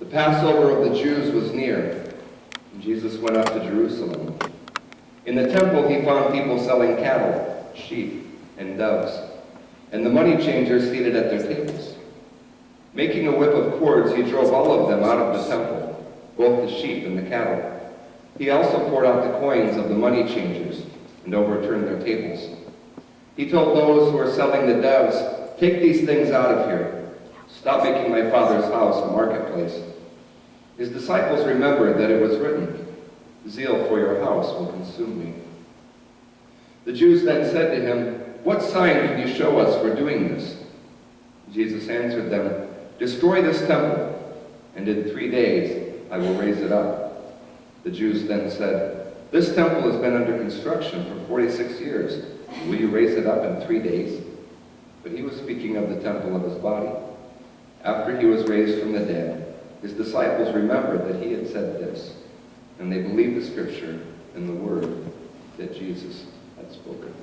The Passover of the Jews was near, and Jesus went up to Jerusalem. In the temple he found people selling cattle, sheep, and doves, and the money changers seated at their tables. Making a whip of cords, he drove all of them out of the temple, both the sheep and the cattle. He also poured out the coins of the money changers and overturned their tables. He told those who were selling the doves, "Take these things out of here. Stop making my Father's house a marketplace." His disciples remembered that it was written, "Zeal for your house will consume me." The Jews then said to him, "What sign can you show us for doing this?" Jesus answered them, "Destroy this temple, and in 3 days I will raise it up." The Jews then said, "This temple has been under construction for 46 years. Will you raise it up in 3 days?" But he was speaking of the temple of his body. After he was raised from the dead, his disciples remembered that he had said this, and they believed the scripture and the word that Jesus had spoken.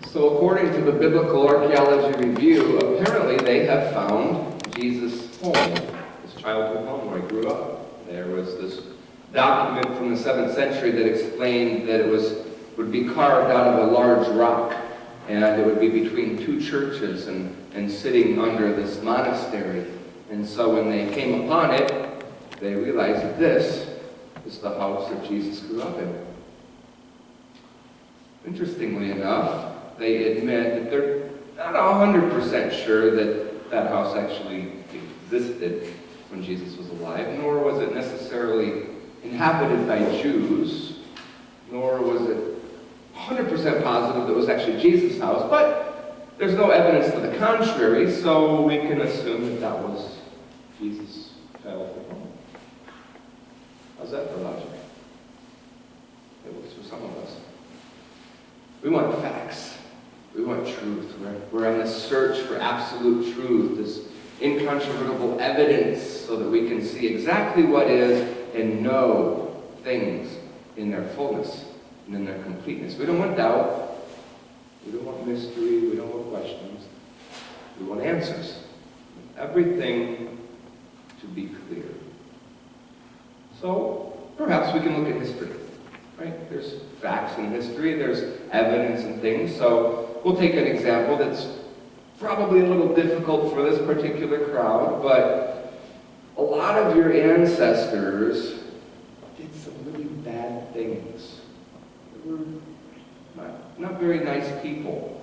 So according to the Biblical Archaeology Review, apparently they have found Jesus' home, his childhood home where he grew up. There was this document from the 7th century that explained that it would be carved out of a large rock, and it would be between 2 churches and sitting under this monastery. And so when they came upon it, they realized that this is the house that Jesus grew up in. Interestingly enough, they admit that they're not 100% sure that that house actually existed when Jesus was alive, nor was it necessarily inhabited by Jews, nor was it 100% positive that it was actually Jesus' house, but there's no evidence to the contrary, so we can assume that that was Jesus' childhood home. How's that for logic? It works for some of us. We want facts. We want truth. We're on this search for absolute truth, this incontrovertible evidence, so that we can see exactly what is and know things in their fullness and in their completeness. We don't want doubt. We don't want mystery. We don't want questions. We want answers. Everything to be clear. So perhaps we can look at history. Right? There's facts in history. There's evidence and things. So we'll take an example that's probably a little difficult for this particular crowd, but a lot of your ancestors did some really bad things. They were not very nice people.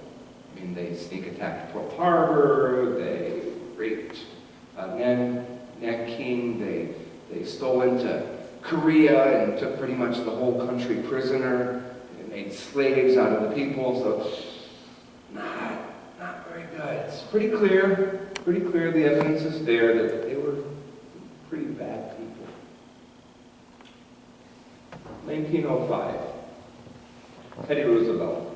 I mean, they sneak attacked Pearl Harbor, they raped Nanking, they stole into Korea and took pretty much the whole country prisoner, and made slaves out of the people, so not very good. It's pretty clear the evidence is there that they were pretty bad people. 1905, Teddy Roosevelt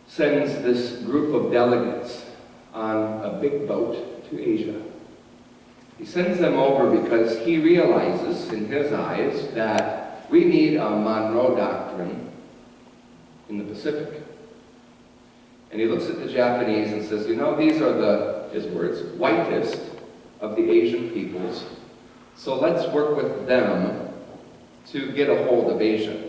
sends this group of delegates on a big boat to Asia. He sends them over because he realizes, in his eyes, that we need a Monroe Doctrine in the Pacific. And he looks at the Japanese and says, these are his words, whitest of the Asian peoples, so let's work with them to get a hold of Asia.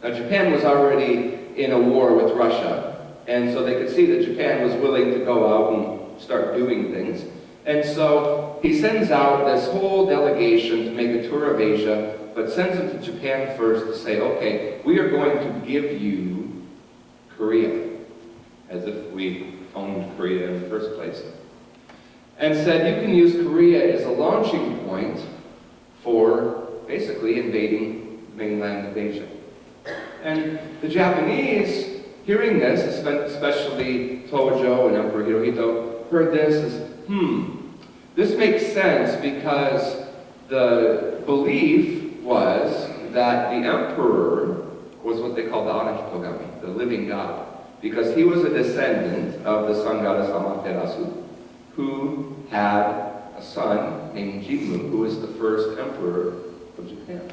Now, Japan was already in a war with Russia, and so they could see that Japan was willing to go out and start doing things. And so he sends out this whole delegation to make a tour of Asia, but sends them to Japan first to say, okay, we are going to give you Korea, as if we owned Korea in the first place. And said you can use Korea as a launching point for basically invading the mainland of Asia. And the Japanese, hearing this, especially Tojo and Emperor Hirohito, heard this as, this makes sense because the belief was that the emperor was what they called the Arahitogami, the living god, because he was a descendant of the sun goddess Amaterasu, who had a son named Jimmu, who was the first emperor of Japan.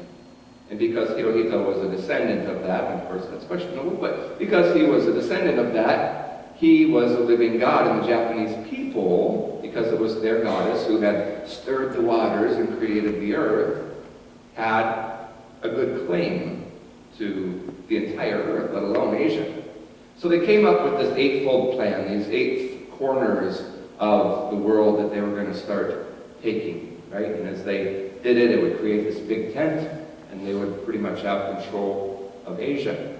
And because Hirohito was a descendant of that, and of course that's questionable, but because he was a descendant of that, he was a living God, and the Japanese people, because it was their goddess who had stirred the waters and created the earth, had a good claim to the entire earth, let alone Asia. So they came up with this eightfold plan, these 8 corners of the world that they were going to start taking, right? And as they did it, it would create this big tent, and they would pretty much have control of Asia.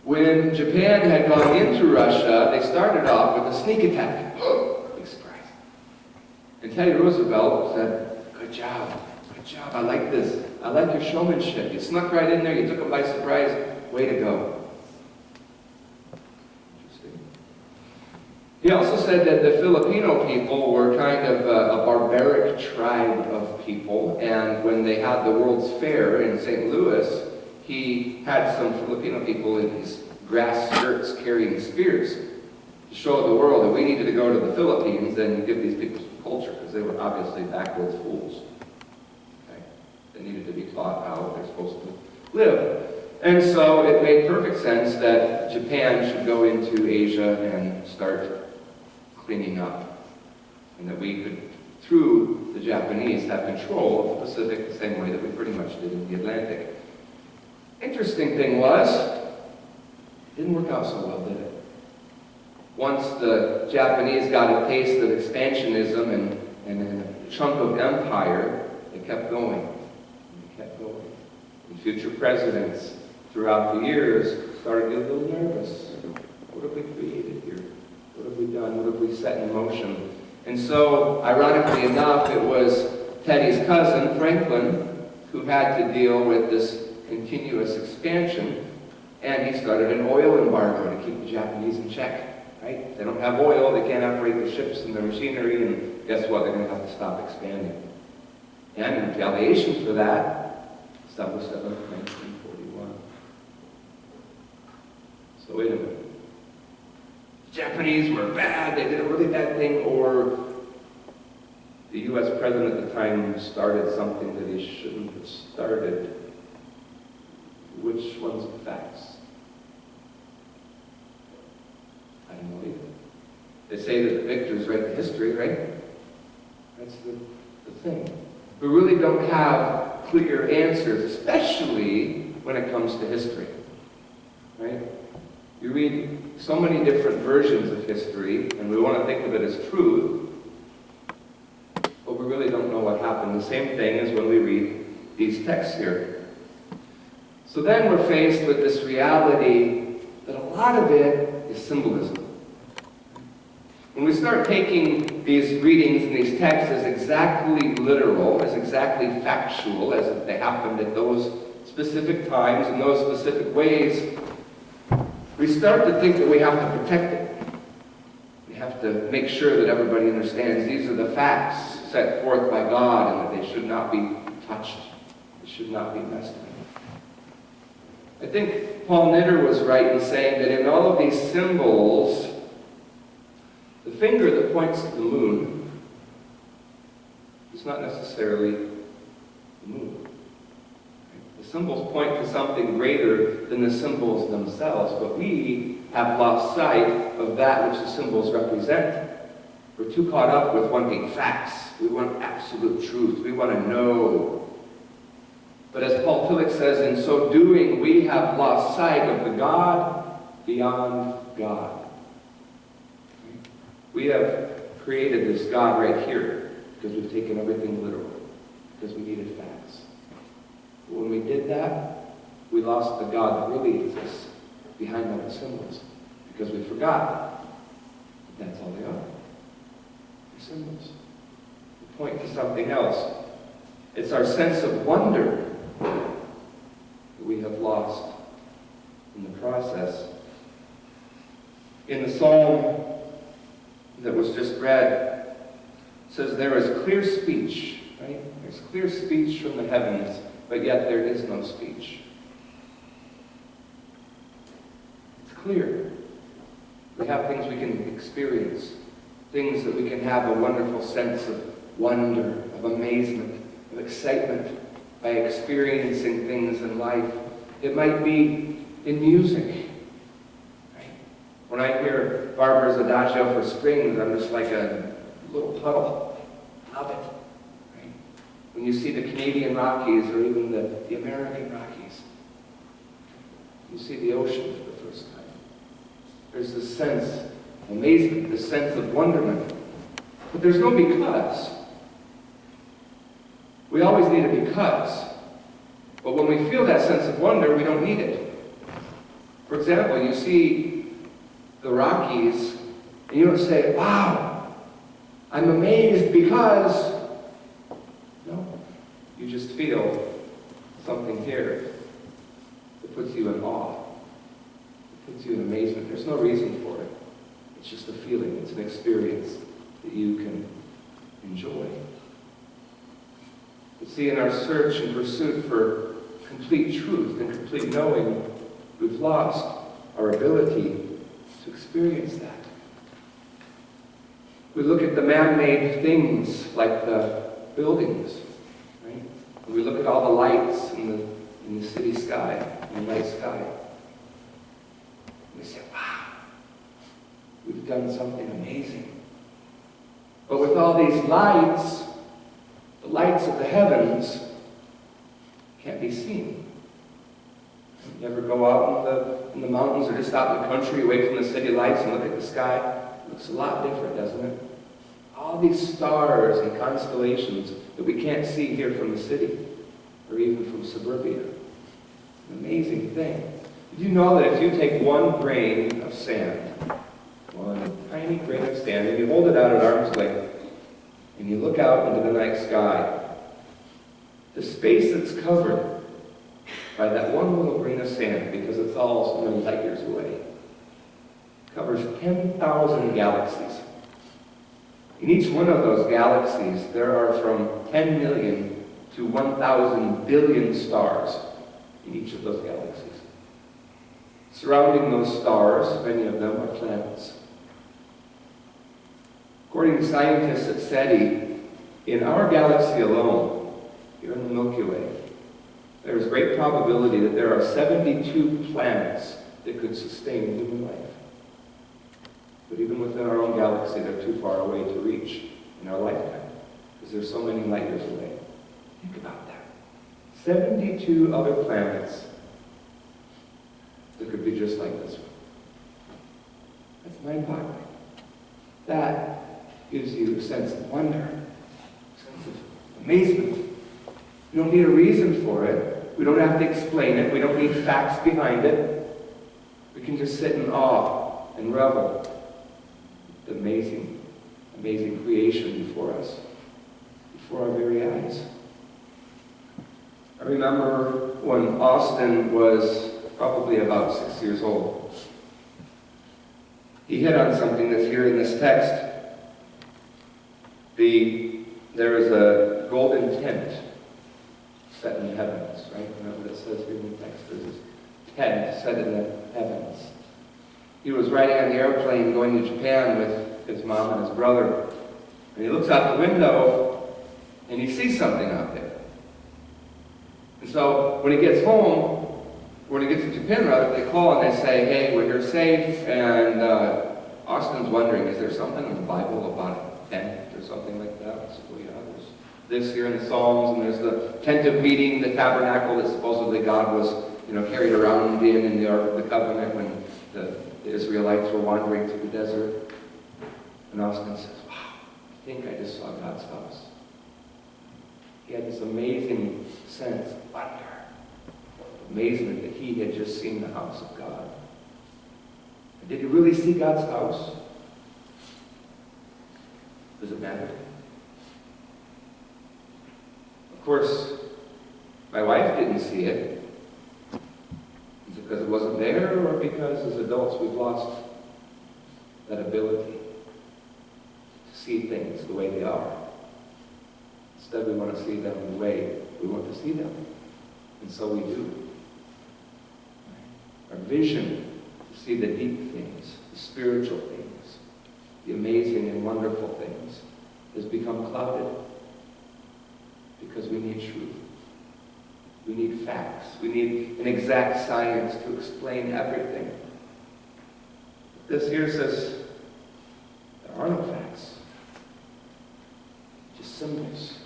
When Japan had gone into Russia, they started off with a sneak attack. Big surprise. And Teddy Roosevelt said, good job, I like this. I like your showmanship. You snuck right in there, you took them by surprise, way to go. He also said that the Filipino people were kind of a barbaric tribe of people, and when they had the World's Fair in St. Louis, he had some Filipino people in his grass skirts carrying spears to show the world that we needed to go to the Philippines and give these people some culture, because they were obviously backwoods fools. Okay? They needed to be taught how they're supposed to live. And so it made perfect sense that Japan should go into Asia and start cleaning up, and that we could, through the Japanese, have control of the Pacific the same way that we pretty much did in the Atlantic. Interesting thing was, it didn't work out so well, did it? Once the Japanese got a taste of expansionism and a chunk of empire, they kept going, and they kept going. And future presidents throughout the years started to get a little nervous. What have we created here? What have we done? What have we set in motion? And so, ironically enough, it was Teddy's cousin, Franklin, who had to deal with this continuous expansion, and he started an oil embargo to keep the Japanese in check, right? They don't have oil, they can't operate their ships and their machinery, and guess what? They're going to have to stop expanding. And in retaliation for that, December 7th, 1941. So wait a minute. The Japanese were bad, they did a really bad thing, or the U.S. president at the time started something that he shouldn't have started. Which one's the facts? I don't know either. They say that the victors write the history, right? That's the thing. We really don't have clear answers, especially when it comes to history, right? You read so many different versions of history, and we want to think of it as truth, but we really don't know what happened. The same thing as when we read these texts here. So then we're faced with this reality that a lot of it is symbolism. When we start taking these readings and these texts as exactly literal, as exactly factual, as if they happened at those specific times in those specific ways, we start to think that we have to protect it. We have to make sure that everybody understands these are the facts set forth by God and that they should not be touched. They should not be messed with. I think Paul Knitter was right in saying that in all of these symbols, the finger that points to the moon is not necessarily the moon. The symbols point to something greater than the symbols themselves, but we have lost sight of that which the symbols represent. We're too caught up with wanting facts. We want absolute truth. We want to know. But as Paul Tillich says, in so doing, we have lost sight of the God beyond God. We have created this God right here because we've taken everything literal, because we needed facts. But when we did that, we lost the God that really exists behind all the symbols, because we forgot that that's all they are. They're symbols. They point to something else. It's our sense of wonder that we have lost in the process. In the psalm that was just read, it says there is clear speech, right? There's clear speech from the heavens, but yet there is no speech. It's clear. We have things we can experience, things that we can have a wonderful sense of wonder, of amazement, of excitement by experiencing things in life. It might be in music, right? When I hear Barbara's Adagio for Strings, I'm just like a little puddle. Love it. Right? When you see the Canadian Rockies or even the American Rockies, you see the ocean for the first time. There's this sense, amazement, this sense of wonderment. But there's no because. We always need a because. But when we feel that sense of wonder, we don't need it. For example, you see the Rockies, and you don't say, wow, I'm amazed because... No. You just feel something here that puts you in awe. It puts you in amazement. There's no reason for it. It's just a feeling. It's an experience that you can enjoy. You see, in our search and pursuit for complete truth and complete knowing, we've lost our ability to experience that. We look at the man-made things like the buildings, right? And we look at all the lights in the city sky, in the night sky. We say, wow, we've done something amazing. But with all these lights, the lights of the heavens can't be seen. You ever go out in the mountains or just out in the country away from the city lights and look at the sky? It looks a lot different, doesn't it? All these stars and constellations that we can't see here from the city or even from suburbia. An amazing thing. Did you know that if you take one grain of sand, one tiny grain of sand, and you hold it out at arm's length, and you look out into the night sky, the space that's covered by that one little grain of sand, because it's all so many light years away, covers 10,000 galaxies. In each one of those galaxies, there are from 10 million to 1,000 billion stars in each of those galaxies. Surrounding those stars, many of them are planets. According to scientists at SETI, in our galaxy alone, here in the Milky Way, there is great probability that there are 72 planets that could sustain human life. But even within our own galaxy, they're too far away to reach in our lifetime, because there's so many light years away. Think about that. 72 other planets that could be just like this one. That's mind-boggling. That gives you a sense of wonder, a sense of amazement. You don't need a reason for it. We don't have to explain it. We don't need facts behind it. We can just sit in awe and revel in the amazing, amazing creation before us, before our very eyes. I remember when Austin was probably about 6 years old. He hit on something that's here in this text. There is a golden tent set in the heavens, right? Remember what it says here in the text. There's this tent set in the heavens. He was riding on the airplane going to Japan with his mom and his brother. And he looks out the window and he sees something out there. And so when he gets home, when he gets to Japan, rather, they call and they say, hey, we're here safe, and Austin's wondering, is there something in the Bible about a tent or something like that? I said, well, yeah, there's this here in the Psalms, and there's the tent of meeting, the tabernacle that supposedly God was, carried around in the Ark of the Covenant when the Israelites were wandering through the desert. And Austin says, wow, I think I just saw God's house. He had this amazing sense of wonder, amazement that he had just seen the house of God. And did he really see God's house? Does it matter? Of course, my wife didn't see it. Is it because it wasn't there, or because as adults we've lost that ability to see things the way they are? Instead, we want to see them the way we want to see them. And so we do. Our vision to see the deep things, the spiritual things, the amazing and wonderful things has become clouded because we need truth. We need facts. We need an exact science to explain everything. This here says, there are no facts. Just symbols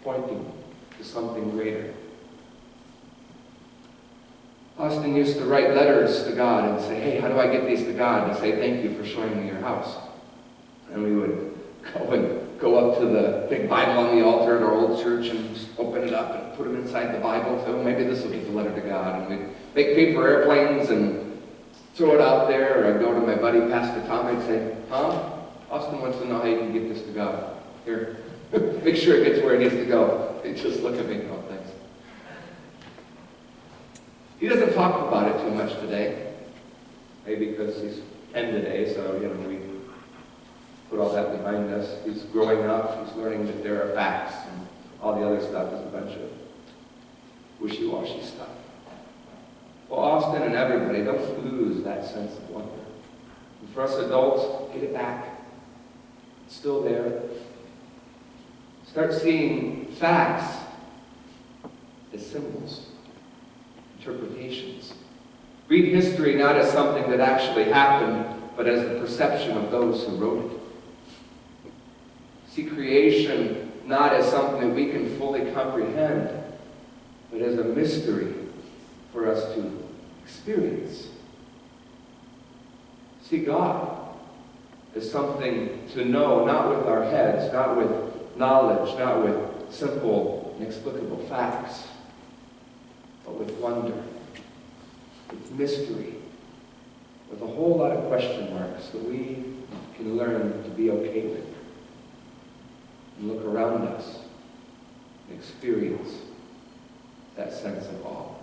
pointing to something greater. Austin used to write letters to God and say, hey, how do I get these to God? And say, thank you for showing me your house. And we would go up to the big Bible on the altar at our old church and just open it up and put them inside the Bible. So maybe this will get the letter to God. And we'd make paper airplanes and throw it out there. Or I'd go to my buddy, Pastor Tom, and say, Tom, Austin wants to know how you can get this to God. Here, make sure it gets where it needs to go. He'd just look at me and go, thanks. He doesn't talk about it too much today. Maybe because he's 10 today, so, we put all that behind us. He's growing up. He's learning that there are facts, and all the other stuff is a bunch of wishy-washy stuff. Well, Austin and everybody, don't lose that sense of wonder. And for us adults, get it back. It's still there. Start seeing facts as symbols, interpretations. Read history not as something that actually happened, but as the perception of those who wrote it. See creation not as something that we can fully comprehend, but as a mystery for us to experience. See God as something to know, not with our heads, not with knowledge, not with simple, inexplicable facts, but with wonder, with mystery, with a whole lot of question marks that we can learn to be okay with. And look around us and experience that sense of awe.